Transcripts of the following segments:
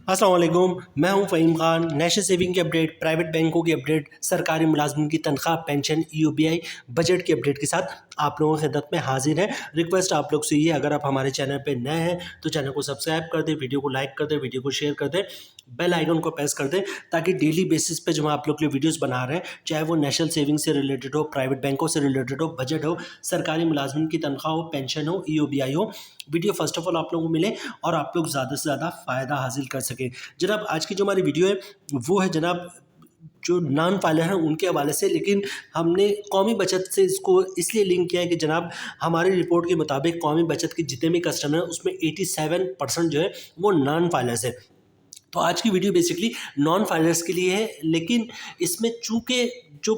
अस्सलाम वालेकुम, मैं हूं फ़हीम खान। नेशनल सेविंग की अपडेट, प्राइवेट बैंकों की अपडेट, सरकारी मुलाजमिन की तनख्वाह, पेंशन, ईओबीआई, बजट की अपडेट के साथ आप लोगों की खिदमत में हाजिर है। रिक्वेस्ट आप लोग से ये, अगर आप हमारे चैनल पे नए हैं तो चैनल को सब्सक्राइब कर दें, वीडियो को लाइक कर दें, वीडियो को शेयर कर दें, बेल आइकन को प्रेस कर दें, ताकि डेली बेसिस पे जो हम आप लोग के लिए वीडियोस बना रहे हैं, चाहे वो नेशनल सेविंग से रिलेटेड हो, प्राइवेट बैंकों से रिलेटेड हो, बजट हो, सरकारी मुलाजमिन की तनख्वाह हो, पेंशन हो, ईओबीआई हो, वीडियो फर्स्ट ऑफ ऑल आप लोगों को मिले और आप लोग ज़्यादा से ज़्यादा फ़ायदा हासिल कर सकें। जनाब आज की जो हमारी वीडियो है वो है जनाब जो नॉन फाइलर हैं उनके हवाले से, लेकिन हमने कौमी बचत से इसको इसलिए लिंक किया है कि जनाब हमारी रिपोर्ट के मुताबिक कौमी बचत के जितने भी कस्टमर हैं उसमें 87% जो है वो नॉन फाइलर्स है। तो आज की वीडियो बेसिकली नॉन फाइलर्स के लिए है, लेकिन इसमें चूँकि जो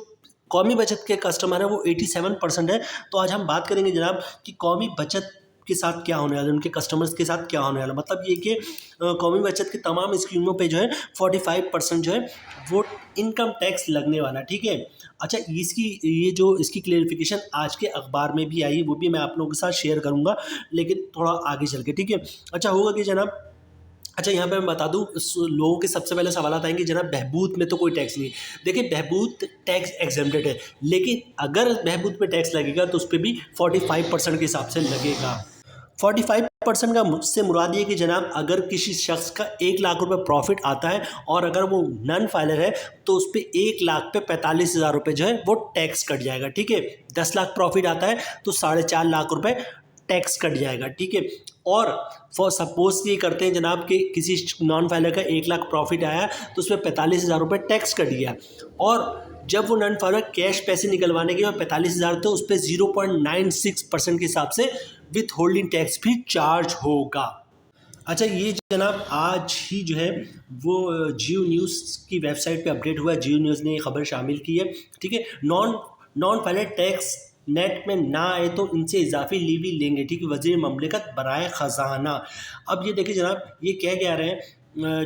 कौमी बचत के कस्टमर हैं वो 87% है, तो आज हम बात करेंगे जनाब कि कौमी बचत के साथ क्या होने वाला है, उनके कस्टमर्स के साथ क्या होने वाला। मतलब ये कि कौमी बचत की तमाम स्कीमों पे जो है 45% जो है वो इनकम टैक्स लगने वाला, ठीक है। अच्छा, इसकी क्लेरिफिकेशन आज के अखबार में भी आई, वो भी मैं आप लोगों के साथ शेयर करूँगा, लेकिन थोड़ा आगे चल के, ठीक है। अच्छा होगा कि जनाब, अच्छा यहाँ पे मैं बता दूँ, लोगों के सबसे पहले सवाल आएंगे जनाब बहबूद में तो कोई टैक्स नहीं। देखिए बहबूद टैक्स एग्जेम्प्टेड है, लेकिन अगर बहबूद पे टैक्स लगेगा तो उस पर भी 45% के हिसाब से लगेगा। 45% का मुझसे मुराद ये कि जनाब अगर किसी शख्स का 1 लाख रुपए प्रॉफिट आता है और अगर वो नॉन फाइलर है तो उस पर 1 लाख पे 45,000 रुपये जो है वो टैक्स कट जाएगा, ठीक है। 10 लाख प्रॉफिट आता है तो 4.5 लाख रुपये टैक्स कट जाएगा, ठीक है। और फॉर सपोज ये करते हैं जनाब कि किसी नॉन फाइलर का 1 लाख प्रॉफिट आया तो उसमें 45,000 रुपये टैक्स कट गया, और जब वो नॉन फाइलर कैश पैसे निकलवाने के और 45,000 तो उस पर 0.96% के हिसाब से विथ होल्डिंग टैक्स भी चार्ज होगा। अच्छा, ये जनाब आज ही जो है वो जियो न्यूज़ की वेबसाइट पे अपडेट हुआ है। जियो न्यूज़ ने ये खबर शामिल की है, ठीक है। नॉन फाइलर टैक्स नेट में ना आए तो इनसे इजाफी लीवी लेंगे, ठीक है, वज़ीर ममलिकत बराए ख़जाना। अब ये देखिए जनाब, ये कह रहे हैं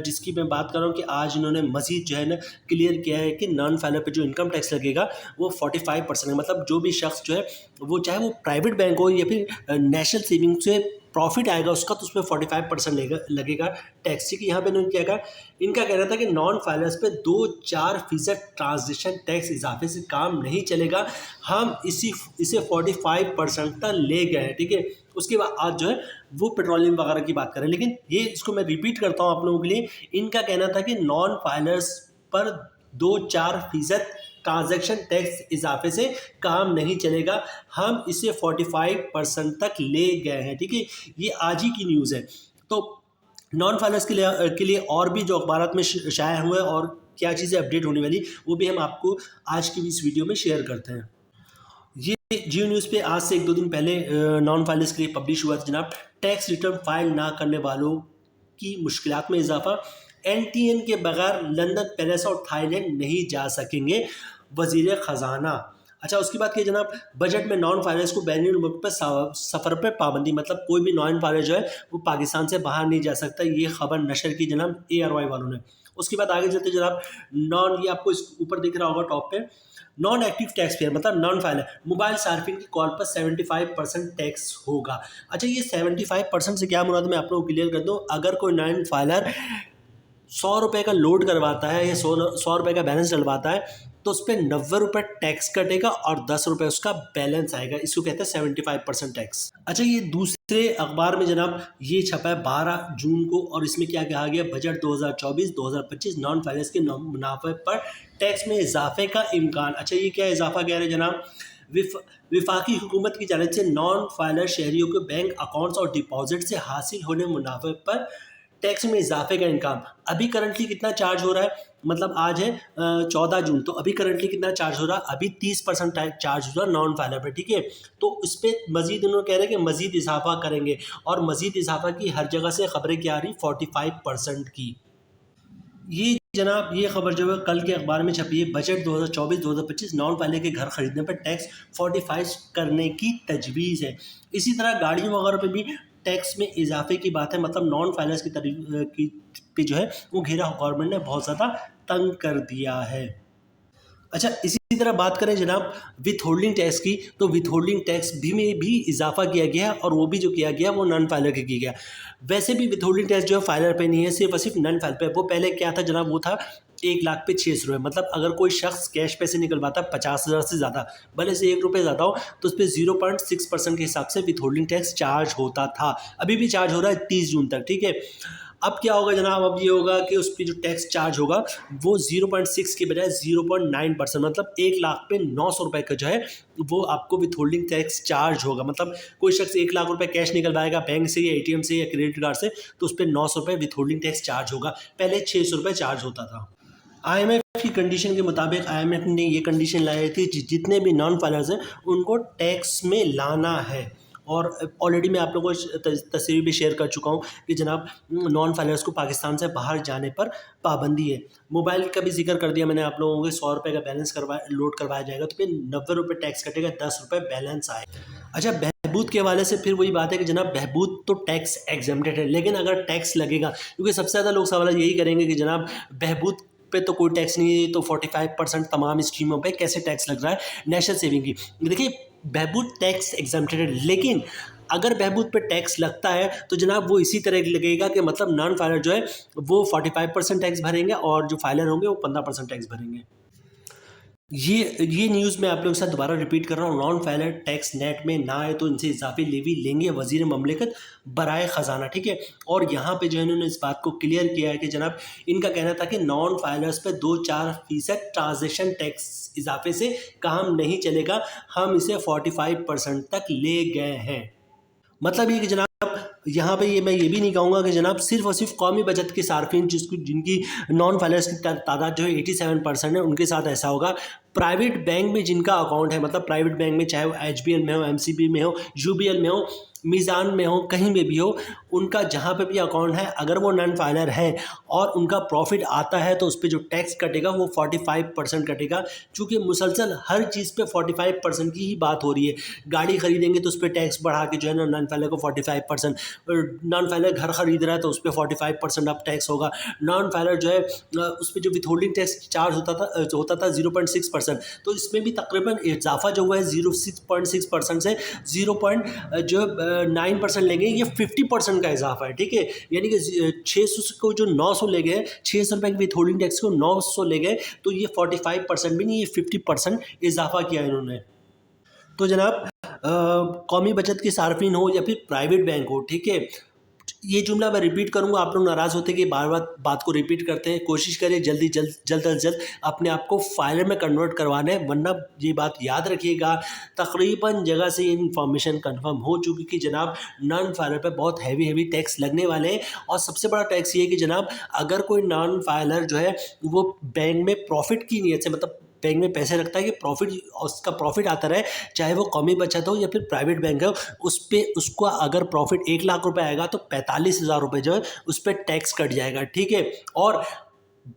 जिसकी मैं बात कर रहा हूँ कि आज इन्होंने मज़ीद जो है ना क्लियर किया है कि नॉन फाइलर पे जो इनकम टैक्स लगेगा वो 45% है। मतलब जो भी शख्स जो है वो चाहे वो प्राइवेट बैंक हो या फिर नेशनल सेविंग से प्रॉफिट आएगा उसका, तो उसमें 45% लगेगा टैक्स, ठीक है। यहाँ पे इन्होंने क्या कहा, इनका कहना था कि नॉन फाइलर्स पे 2-4% ट्रांजिशन टैक्स इजाफे से काम नहीं चलेगा, हम इसे 45% तक ले गए हैं, ठीक है। उसके बाद आज जो है वो पेट्रोलियम वगैरह की बात करें, लेकिन ये इसको मैं रिपीट करता हूँ आप लोगों के लिए। इनका कहना था कि नॉन फाइलर्स पर 2-4% ट्रांजैक्शन टैक्स इजाफे से काम नहीं चलेगा, हम इसे 45% तक ले गए हैं, ठीक है। ये आज ही की न्यूज़ है। तो नॉन फाइलर्स के लिए और भी जो अखबार में शाया हुए और क्या चीज़ें अपडेट होने वाली वो भी हम आपको आज की इस वीडियो में शेयर करते हैं। ये जियो न्यूज़ पे आज से 1-2 दिन पहले नॉन फाइलर्स के लिए पब्लिश हुआ था जनाब, टैक्स रिटर्न फाइल ना करने वालों की मुश्किलात में इजाफा, एनटीएन के बगैर लंदन, पेरिस और थाईलैंड नहीं जा सकेंगे, वज़ीर ख़जाना। अच्छा, उसकी बात की जनाब, बजट में नॉन फाइलर्स को बैनुल मुल्क पर सफ़र पर पाबंदी, मतलब कोई भी नॉन फाइलर जो है वो पाकिस्तान से बाहर नहीं जा सकता, ये खबर नशर की जनाब ARY वालों ने। उसके बाद आगे चलते जनाब, ये आपको इस ऊपर दिख रहा होगा टॉप पे, नॉन एक्टिव टैक्स पेयर मतलब नॉन फाइलर मोबाइल सार्फिन की कॉल पर 75% टैक्स होगा। अच्छा, ये 75% से क्या मुराद, मैं आप लोगों को क्लियर कर दूँ। अगर कोई नॉन फाइलर 100 रुपये का लोड करवाता है या 100 रुपये का बैलेंस डलवाता है तो उस पर 90 रुपये टैक्स कटेगा और 10 रुपये उसका बैलेंस आएगा, इसको कहते हैं 75% टैक्स। अच्छा, ये दूसरे अखबार में जनाब ये छपा है 12 जून को, और इसमें क्या कहा गया, बजट 2024-2025 नॉन फाइनेंस के मुनाफे पर टैक्स में इजाफे का इम्कान। अच्छा, ये क्या इजाफा कह रहे हैं जनाब, विफाकी हुकूमत की जानिब से नॉन फाइलर शहरियों के बैंक अकाउंट्स और डिपॉजिट से हासिल होने मुनाफे पर टैक्स में इजाफे का इनकाम। अभी करंटली कितना चार्ज हो रहा है, मतलब आज है 14 जून, तो अभी करंटली कितना चार्ज हो रहा है, अभी 30% चार्ज हो रहा है नॉन फाइलर पर, ठीक है। तो इस पर मजीद उन्होंने कह रहे हैं कि मजीद इजाफा करेंगे, और मजीद इजाफा की हर जगह से खबरें क्या आ रही, 45% की। ये जनाब ये खबर जो है कल के अखबार में छपी है, बजट 2024-2025 नॉन फाइलर के घर खरीदने पर टैक्स 45 करने की तजवीज़ है। इसी तरह गाड़ियों वगैरह पे भी टैक्स में इजाफे की बात है, मतलब नॉन फाइलर्स की पे जो है वो घेरा गवर्नमेंट ने बहुत ज़्यादा तंग कर दिया है। अच्छा, इसी इसी तरह बात करें जनाब विथ होल्डिंग टैक्स की, तो विथ होल्डिंग टैक्स भी में भी इजाफा किया गया है, और वो भी जो किया गया वो नॉन फाइलर के किया गया। वैसे भी विथ होल्डिंग टैक्स जो है फाइलर पे नहीं है, सिर्फ और सिर्फ नॉन फाइलर पे। वो पहले क्या था जनाब, वो था 1 लाख पे 600 रुपये। मतलब अगर कोई शख्स कैश पैसे निकलवाता 50,000 से ज़्यादा, भले से 1 रुपये ज़्यादा हो, तो उस पर 0.6% के हिसाब से विथ होल्डिंग टैक्स चार्ज होता था। अभी भी चार्ज हो रहा है 30 जून तक, ठीक है। अब क्या होगा जनाब, अब ये होगा कि उस पर जो टैक्स चार्ज होगा वो 0.6 के बजाय 0.9%, मतलब 1 लाख पे 900 रुपये का जो है वो आपको विथ होल्डिंग टैक्स चार्ज होगा। मतलब कोई शख्स 1 लाख रुपए कैश निकलवाएगा बैंक से या ATM से या क्रेडिट कार्ड से, तो उस पर 900 रुपये विथ होल्डिंग टैक्स चार्ज होगा। पहले 600 रुपये चार्ज होता था। IMF की कंडीशन के मुताबिक IMF ने ये कंडीशन लाई थी जितने भी नॉन फाइलर्स हैं उनको टैक्स में लाना है। और ऑलरेडी मैं आप लोगों को तस्वीर भी शेयर कर चुका हूँ कि जनाब नॉन फाइलर्स को पाकिस्तान से बाहर जाने पर पाबंदी है। मोबाइल का भी जिक्र कर दिया मैंने आप लोगों को, 100 रुपये का बैलेंस लोड करवाया जाएगा तो फिर 90 रुपये टैक्स कटेगा, 10 रुपये बैलेंस आए। अच्छा, बहबूद के हवाले से फिर वही बात है कि जनाब बहबूद तो टैक्स एग्जेम्प्टेड है, लेकिन अगर टैक्स लगेगा, क्योंकि सबसे ज़्यादा लोग सवाल यही करेंगे कि जनाब बहबूद पे तो कोई टैक्स नहीं है, तो 45% तमाम स्कीमों पे कैसे टैक्स लग रहा है नेशनल सेविंग की। देखिए बहबूद टैक्स एग्जेम्प्टेड है, लेकिन अगर बहबूद पे टैक्स लगता है तो जनाब वो इसी तरह लगेगा कि मतलब नॉन फाइलर जो है वो 45% टैक्स भरेंगे और जो फाइलर होंगे वो 15% टैक्स भरेंगे। ये न्यूज़ मैं आप लोगों के साथ दोबारा रिपीट कर रहा हूँ। नॉन फाइलर टैक्स नेट में ना आए तो इनसे इजाफी लेवी लेंगे वजीर ममलिकत बराए ख़जाना, ठीक है। और यहाँ पे जो है इन्होंने इस बात को क्लियर किया है कि जनाब इनका कहना था कि नॉन फाइलर्स पे 2-4% ट्रांजेक्शन टैक्स इजाफे से काम नहीं चलेगा, हम इसे 45% तक ले गए हैं। मतलब ये कि जनाब यहाँ पे मैं ये भी नहीं कहूँगा कि जनाब सिर्फ और सिर्फ कौमी बचत के सार्फिन जिनकी नॉन फाइलर्स की तादाद जो है 87% है उनके साथ ऐसा होगा। प्राइवेट बैंक में जिनका अकाउंट है, मतलब प्राइवेट बैंक में चाहे वो HBL में हो, MCB में हो, UBL में हो, मीज़ान में हो, कहीं में भी हो, उनका जहाँ पे भी अकाउंट है अगर वो नॉन फाइलर है और उनका प्रॉफिट आता है तो उस पर जो टैक्स कटेगा वो 45% कटेगा। चूँकि मुसलसल हर चीज़ पे 45% की ही बात हो रही है। गाड़ी खरीदेंगे तो उस पर टैक्स बढ़ा के जो है ना नॉन फाइलर को 45%, नॉन फाइलर घर खरीद रहा है तो उस पर 45% अब टैक्स होगा। नॉन फाइलर जो है उस पर जो विथ होल्डिंग टैक्स चार्ज होता था 0.6%, तो इसमें भी तकरीबन इजाफा जो हुआ है 0.6% से 0.9% लेंगे, ये 50% का इजाफा है, ठीक है। यानी कि 600 को जो 900 ले गए, 600 रुपये की विथ होल्डिंग टैक्स को 900 ले गए, तो ये 45% भी नहीं, ये 50% इजाफा किया इन्होंने। तो जनाब कौमी बचत के सार्फिन हो या फिर प्राइवेट बैंक हो, ठीक है, ये जुमला मैं रिपीट करूंगा, आप लोग नाराज़ होते कि बार बार बात को रिपीट करते हैं। कोशिश करें जल्द अपने आप को फाइलर में कन्वर्ट करवाने, वरना ये बात याद रखिएगा तकरीबन जगह से इन्फॉर्मेशन कंफर्म हो चुकी कि जनाब नॉन फाइलर पे बहुत हैवी टैक्स लगने वाले हैं। और सबसे बड़ा टैक्स ये है कि जनाब अगर कोई नॉन फाइलर जो है वो बैंक में प्रॉफिट की नीयत से, मतलब बैंक में पैसे रखता है कि प्रॉफिट, उसका प्रॉफिट आता रहे, चाहे वो कौमी बचत हो या फिर प्राइवेट बैंक हो, उस पर उसका अगर प्रॉफिट 1 लाख रुपए आएगा तो 45,000 रुपये जो है उस पर टैक्स कट जाएगा, ठीक है। और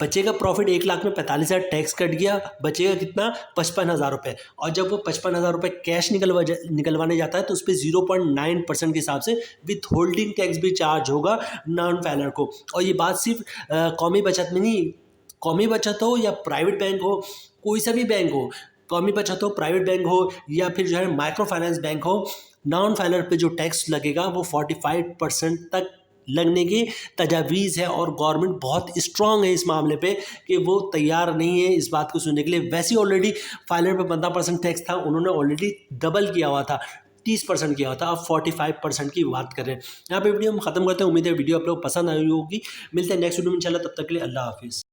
बचेगा प्रॉफिट 1 लाख में 45,000 टैक्स कट गया, बचेगा कितना 55,000 रुपये। और जब वो 55,000 रुपये कैश निकलवाने जाता है तो उस पर 0.9% के हिसाब से विथ होल्डिंग टैक्स भी चार्ज होगा नॉन फाइलर को। और ये बात सिर्फ कौमी बचत में नहीं, कौमी बचत हो या प्राइवेट बैंक हो, कोई सा भी बैंक हो, कौमी बचत हो, प्राइवेट बैंक हो या फिर जो है माइक्रो फाइनेंस बैंक हो, नॉन फाइलर पे जो टैक्स लगेगा वो 45% तक लगने की तजावीज़ है। और गवर्नमेंट बहुत स्ट्रांग है इस मामले पे कि वो तैयार नहीं है इस बात को सुनने के लिए। वैसे ही ऑलरेडी फाइलर पे 15% टैक्स था, उन्होंने ऑलरेडी डबल किया हुआ था, 30% किया होता, अब 45% की बात कर रहे हैं। यहाँ पे वीडियो हम खत्म करते हैं। उम्मीद है वीडियो आप लोग पसंद आई होगी। मिलते हैं नेक्स्ट वीडियो में इंशाल्लाह, तब तक के लिए अल्लाह हाफिज़।